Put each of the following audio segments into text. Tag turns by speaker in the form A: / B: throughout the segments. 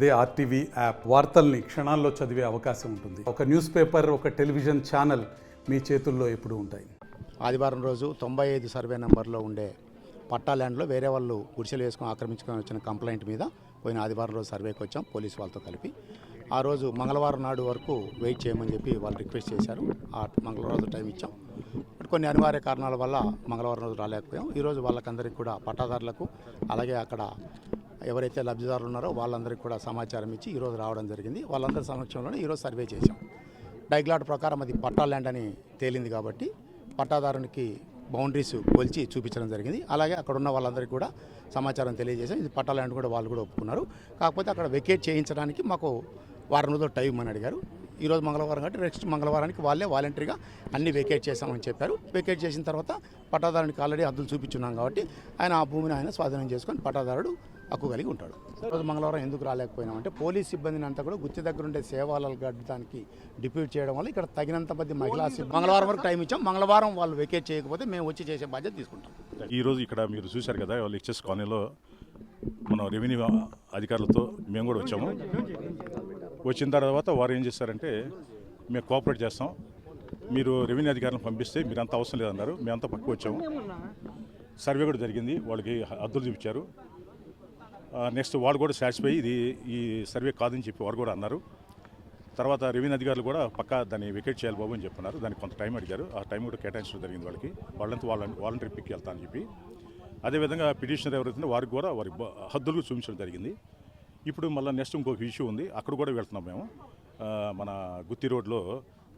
A: అదే RTV app వార్తల్ని క్షణాల్లో చదివే అవకాశం ఉంటుంది. ఒక న్యూస్ పేపర్, ఒక టెలివిజన్ ఛానల్ మీ చేతుల్లో ఎప్పుడూ ఉంటాయి.
B: ఆదివారం రోజు 95 సర్వే నెంబర్లో ఉండే పట్టా ల్యాండ్లో వేరే వాళ్ళు గుడిసెలు వేసుకొని ఆక్రమించుకొని వచ్చిన కంప్లైంట్ మీద పోయిన ఆదివారం రోజు సర్వేకి వచ్చాం పోలీసు వాళ్ళతో కలిపి. ఆ రోజు మంగళవారం నాడు వరకు వెయిట్ చేయమని చెప్పి వాళ్ళు రిక్వెస్ట్ చేశారు. ఆ మంగళవారం రోజు టైం ఇచ్చాం. కొన్ని అనివార్య కారణాల వల్ల మంగళవారం రోజు రాలేకపోయాం. ఈరోజు వాళ్ళకందరికీ కూడా పట్టాదారులకు అలాగే అక్కడ ఎవరైతే లబ్ధిదారులు ఉన్నారో వాళ్ళందరికీ కూడా సమాచారం ఇచ్చి ఈరోజు రావడం జరిగింది. వాళ్ళందరి సమక్షంలోనే ఈరోజు సర్వే చేశాం. డైగ్లాట్ ప్రకారం అది పట్టా ల్యాండ్ అని తేలింది కాబట్టి పట్టాదారునికి బౌండరీస్ కొలిచి చూపించడం జరిగింది. అలాగే అక్కడ ఉన్న వాళ్ళందరికీ కూడా సమాచారం తెలియజేసాం. ఇది పట్టా ల్యాండ్ కూడా వాళ్ళు కూడా ఒప్పుకున్నారు. కాకపోతే అక్కడ వెకేట్ చేయించడానికి మాకు వారం రోజులు టైం అని అడిగారు. ఈరోజు మంగళవారం కాబట్టి నెక్స్ట్ మంగళవారానికి వాళ్ళే వాలంటరీగా అన్ని వెకేట్ చేశామని చెప్పారు. వెకేట్ చేసిన తర్వాత పట్టాదారునికి ఆల్రెడీ హద్దులు చూపించున్నాం కాబట్టి ఆయన ఆ భూమిని ఆయన స్వాధీనం చేసుకొని పట్టాదారుడు హక్కు కలిగి ఉంటాడు. ఈరోజు మంగళవారం ఎందుకు రాలేకపోయినామంటే పోలీస్ సిబ్బందిని అంతా కూడా గుత్తి దగ్గర ఉండే సేవలు గడడానికి డిప్యూట్ చేయడం వల్ల ఇక్కడ తగినంత మంది మహిళా సిబ్బంది మంగళవారం వరకు టైం ఇచ్చాం. మంగళవారం వాళ్ళు వెకేట్ చేయకపోతే మేము వచ్చి చేసే బాధ్యత తీసుకుంటాం.
C: ఈరోజు ఇక్కడ మీరు చూశారు కదా, వాళ్ళు ఇచ్చేసి కాలనీలో మన రెవెన్యూ అధికారులతో మేము కూడా వచ్చాము. వచ్చిన తర్వాత వారు ఏం చేశారంటే, మేము కోఆపరేట్ చేస్తాం, మీరు రెవెన్యూ అధికారులను పంపిస్తే మీరు అంత అవసరం లేదన్నారు. మేమంతా పక్కకు వచ్చాము. సర్వే కూడా జరిగింది, వాళ్ళకి హద్దులు చూపించారు. నెక్స్ట్ వాళ్ళు కూడా సాటిస్ఫై ఇది ఈ సర్వే కాదని చెప్పి వారు కూడా అన్నారు. తర్వాత రెవెన్యూ అధికారులు కూడా పక్కా దాన్ని వికెట్ చేయాలి బాబు అని చెప్పన్నారు. దానికి కొంత టైం అడిగారు. ఆ టైం కూడా కేటాయించడం జరిగింది వాళ్ళకి. వాళ్ళంతా వాలంటరీ పిక్కి వెళ్తా అని చెప్పి. అదేవిధంగా పిటిషనర్ ఎవరైతే వారికి కూడా వారి హద్దులు చూపించడం జరిగింది. ఇప్పుడు మళ్ళీ నెక్స్ట్ ఇంకొక ఇష్యూ ఉంది, అక్కడ కూడా వెళ్తున్నాం మేము. మన గుత్తి రోడ్లో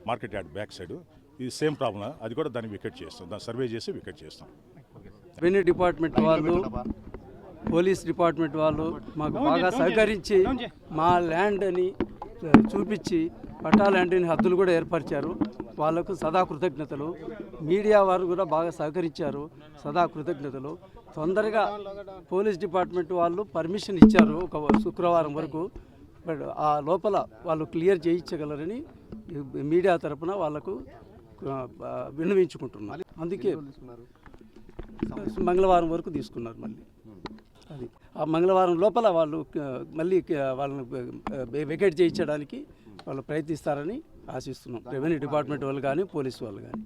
C: మార్కెట్ యార్డ్ బ్యాక్ సైడ్ ఇది సేమ్ ప్రాబ్లం. అది కూడా దాన్ని వికెట్ చేస్తాం, దాన్ని సర్వే చేసి వికెట్ చేస్తాం.
D: రెవెన్యూ డిపార్ట్మెంట్ వాళ్ళు, పోలీస్ డిపార్ట్మెంట్ వాళ్ళు మాకు బాగా సహకరించి మా ల్యాండ్ అని చూపించి పట్టా ల్యాండ్ని హద్దులు కూడా ఏర్పరిచారు. వాళ్లకు సదా కృతజ్ఞతలు. మీడియా వారు కూడా బాగా సహకరించారు, సదా కృతజ్ఞతలు. తొందరగా పోలీస్ డిపార్ట్మెంట్ వాళ్ళు పర్మిషన్ ఇచ్చారు ఒక శుక్రవారం వరకు. బట్ ఆ లోపల వాళ్ళు క్లియర్ చేయించగలరని మీడియా తరపున వాళ్లకు విన్నవించుకుంటున్నారు. అందుకే మంగళవారం వరకు తీసుకున్నారు. మళ్ళీ అది ఆ మంగళవారం లోపల వాళ్ళు మళ్ళీ వాళ్ళని వెకేట్ చేయించడానికి వాళ్ళు ప్రయత్నిస్తారని ఆశిస్తున్నాం. రెవెన్యూ డిపార్ట్మెంట్ వాళ్ళు కానీ పోలీసు వాళ్ళు కానీ.